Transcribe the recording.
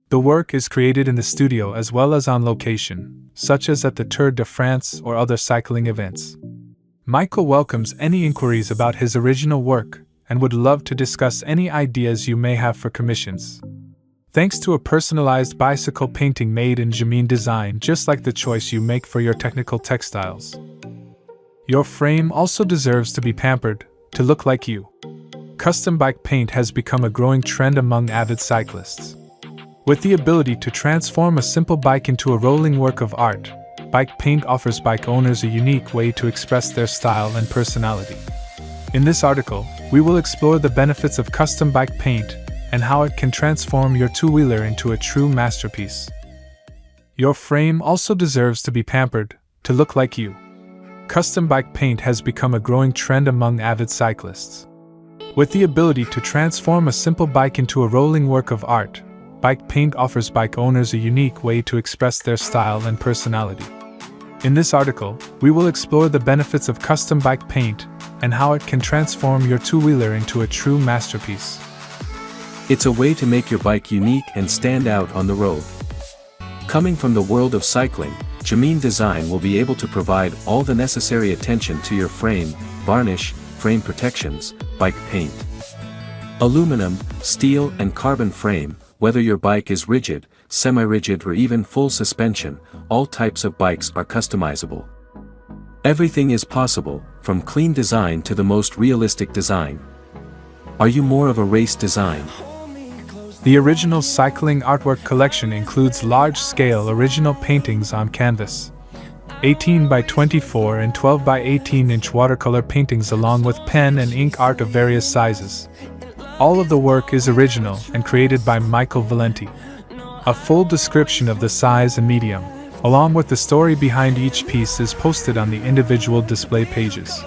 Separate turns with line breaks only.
The work is created in the studio as well as on location, such as at the Tour de France or other cycling events. Michael welcomes any inquiries about his original work and would love to discuss any ideas you may have for commissions. Thanks to a personalized bicycle painting made in Jameen design, just like the choice you make for your technical textiles. Your frame also deserves to be pampered, to look like you. Custom bike paint has become a growing trend among avid cyclists. With the ability to transform a simple bike into a rolling work of art, bike paint offers bike owners a unique way to express their style and personality. In this article, we will explore the benefits of custom bike paint and how it can transform your two-wheeler into a true masterpiece. Your frame also deserves to be pampered, to look like you. Custom bike paint has become a growing trend among avid cyclists. With the ability to transform a simple bike into a rolling work of art, bike paint offers bike owners a unique way to express their style and personality. In this article, we will explore the benefits of custom bike paint and how it can transform your two-wheeler into a true masterpiece.
It's a way to make your bike unique and stand out on the road. Coming from the world of cycling, Jameen Design will be able to provide all the necessary attention to your frame, varnish, frame protections, bike paint. Aluminum, steel and carbon frame, whether your bike is rigid, semi-rigid or even full suspension, all types of bikes are customizable. Everything is possible, from clean design to the most realistic design. Are you more of a race design?
The original cycling artwork collection includes large-scale original paintings on canvas, 18 by 24 and 12 by 18-inch watercolor paintings along with pen and ink art of various sizes. All of the work is original and created by Michael Valenti. A full description of the size and medium, along with the story behind each piece, is posted on the individual display pages.